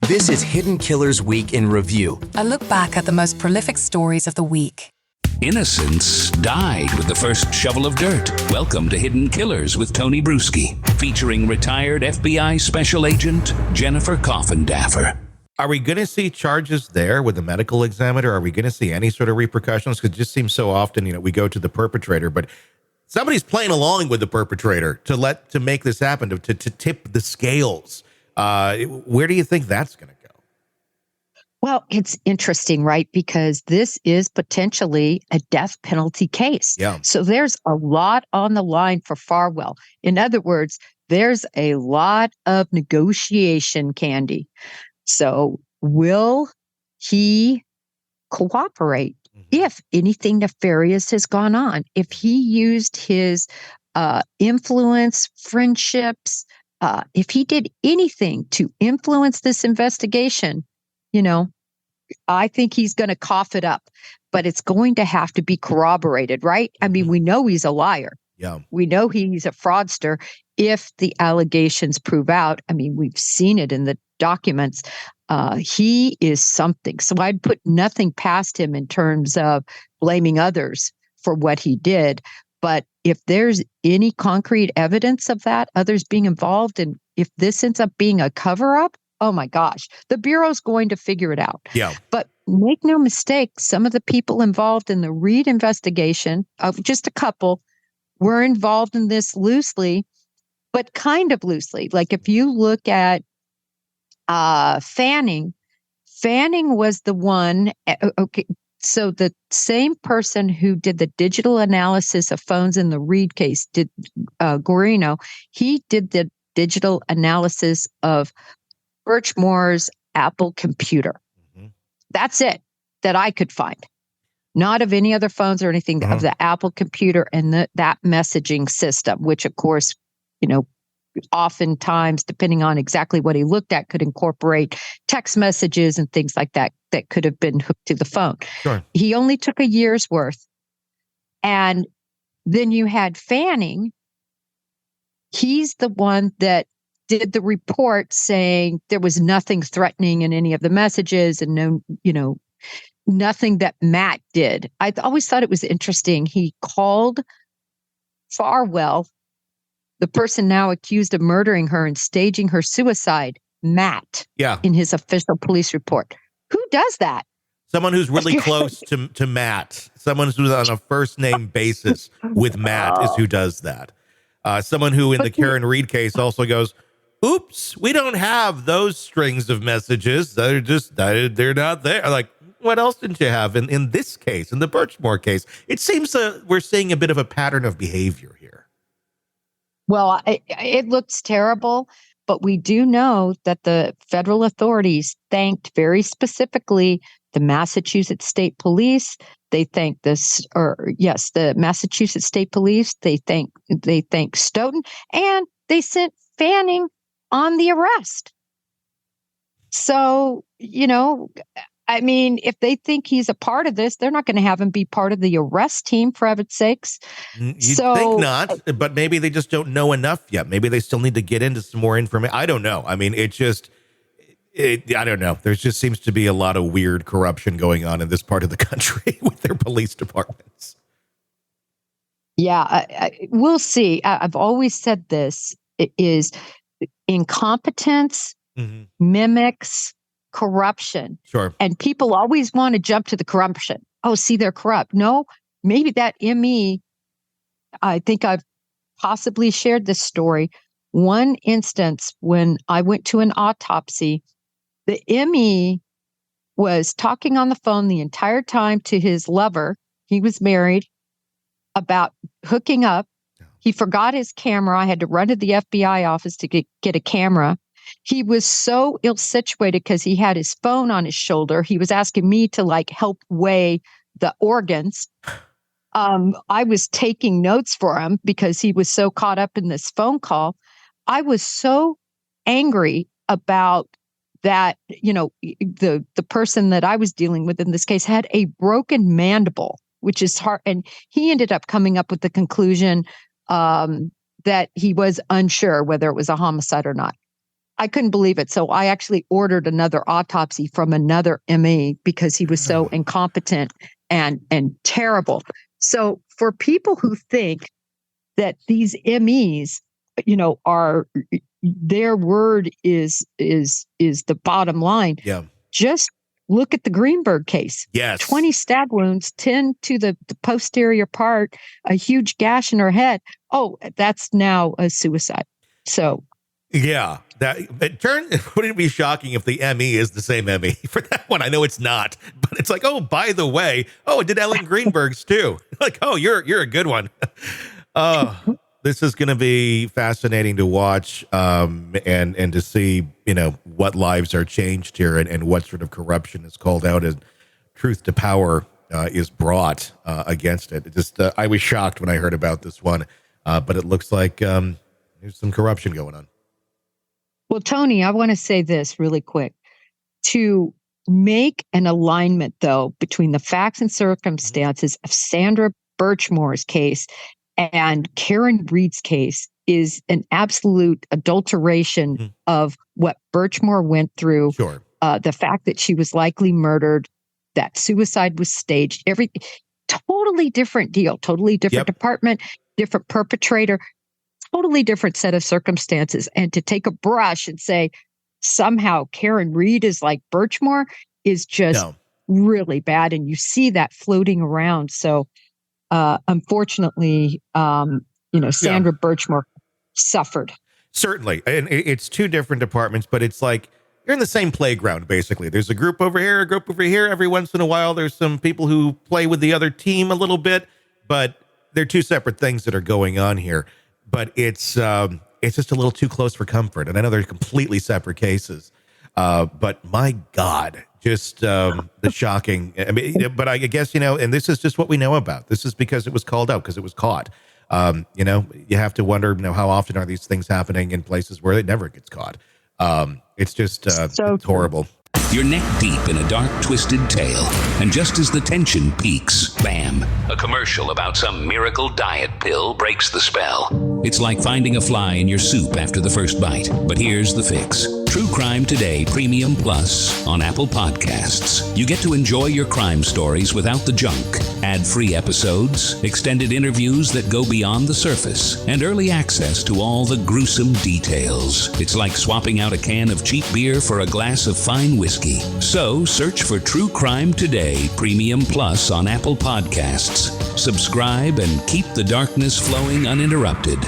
This is Hidden Killers Week in Review. A look back at the most prolific stories of the week. Innocence died with the first shovel of dirt. Welcome to Hidden Killers with Tony Brueski, featuring retired FBI Special Agent Jennifer Coffindaffer. Are we going to see charges there with the medical examiner? Are we going to see any sort of repercussions? Because it just seems so often, we go to the perpetrator, but somebody's playing along with the perpetrator to make this happen, to tip the scales. Where do you think that's going to go? Well, it's interesting, right? Because this is potentially a death penalty case. Yeah. So there's a lot on the line for Farwell. In other words, there's a lot of negotiation, Candy. So will he cooperate if anything nefarious has gone on? If he used his influence, friendships, if he did anything to influence this investigation, I think he's going to cough it up, but it's going to have to be corroborated, right? I mean, we know he's a liar. Yeah. We know he's a fraudster if the allegations prove out. I mean, we've seen it in the documents. He is something. So I'd put nothing past him in terms of blaming others for what he did. But if there's any concrete evidence of that, others being involved, and if this ends up being a cover-up, oh my gosh, the Bureau's going to figure it out. Yeah. But make no mistake, some of the people involved in the Reed investigation, just a couple, were involved in this loosely, but kind of loosely. Like if you look at Fanning was the one, okay, so the same person who did the digital analysis of phones in the Reed case, did Guarino, he did the digital analysis of Birchmore's Apple computer. That's it that I could find. Not of any other phones or anything, of the Apple computer and that messaging system, which of course, oftentimes, depending on exactly what he looked at, could incorporate text messages and things like that could have been hooked to the phone. Sure. He only took a year's worth. And then you had Fanning. He's the one that did the report saying there was nothing threatening in any of the messages and no, nothing that Matt did. I always thought it was interesting. He called Farwell, the person now accused of murdering her and staging her suicide, Matt, in his official police report. Who does that? Someone who's really close to Matt. Someone who's on a first name basis with Matt is who does that. Someone who in the Karen Reed case also goes, oops, we don't have those strings of messages. They're not there. Like, what else didn't you have in this case, in the Birchmore case? It seems we're seeing a bit of a pattern of behavior here. Well, it looks terrible, but we do know that the federal authorities thanked very specifically the Massachusetts State Police. They thanked the Massachusetts State Police. They thanked Stoughton, and they sent Fanning on the arrest. So, I mean, if they think he's a part of this, they're not going to have him be part of the arrest team, for heaven's sakes. You'd think not, but maybe they just don't know enough yet. Maybe they still need to get into some more information. I don't know. I mean, I don't know. There just seems to be a lot of weird corruption going on in this part of the country with their police departments. Yeah, we'll see. I've always said this. It is incompetence mimics corruption. Sure. And people always want to jump to the corruption. Oh, see, they're corrupt. No, maybe that ME, I think I've possibly shared this story. One instance when I went to an autopsy, the ME was talking on the phone the entire time to his lover. He was married, about hooking up. He forgot his camera. I had to run to the FBI office to get a camera. He was so ill-situated because he had his phone on his shoulder. He was asking me to help weigh the organs. I was taking notes for him because he was so caught up in this phone call. I was so angry about that. The person that I was dealing with in this case had a broken mandible, which is hard. And he ended up coming up with the conclusion that he was unsure whether it was a homicide or not. I couldn't believe it. So I actually ordered another autopsy from another ME because he was so incompetent and terrible. So for people who think that these MEs, are their word is the bottom line. Yeah. Just look at the Greenberg case. Yes. 20 stab wounds, 10 to the posterior part, a huge gash in her head. Oh, that's now a suicide. So yeah, wouldn't it be shocking if the ME is the same ME for that one? I know it's not, but it's like, oh, by the way, it did Ellen Greenberg's too. Like, oh, you're a good one. This is going to be fascinating to watch, and to see, what lives are changed here and what sort of corruption is called out and truth to power is brought against it. I was shocked when I heard about this one, but it looks like there's some corruption going on. Well, Tony, I want to say this really quick. To make an alignment, though, between the facts and circumstances of Sandra Birchmore's case and Karen Reed's case is an absolute adulteration of what Birchmore went through. Sure. The fact that she was likely murdered, that suicide was staged, totally different deal, totally different department, different perpetrator, totally different set of circumstances. And to take a brush and say somehow Karen Reed is like Birchmore is just really bad. And you see that floating around. So unfortunately, Sandra Birchmore suffered. Certainly. And it's two different departments, but it's like you're in the same playground, basically. There's a group over here, a group over here. Every once in a while, there's some people who play with the other team a little bit, but they're two separate things that are going on here. But it's just a little too close for comfort. And I know they're completely separate cases. But my God, just the shocking. I mean, but I guess, and this is just what we know about. This is because it was called out, because it was caught. You have to wonder, how often are these things happening in places where it never gets caught? It's just it's horrible. You're neck deep in a dark, twisted tale, and just as the tension peaks, bam, a commercial about some miracle diet pill breaks the spell. It's like finding a fly in your soup after the first bite. But here's the fix. True Crime Today Premium Plus on Apple Podcasts. You get to enjoy your crime stories without the junk, ad-free episodes, extended interviews that go beyond the surface, and early access to all the gruesome details. It's like swapping out a can of cheap beer for a glass of fine whiskey. So search for True Crime Today Premium Plus on Apple Podcasts. Subscribe and keep the darkness flowing uninterrupted.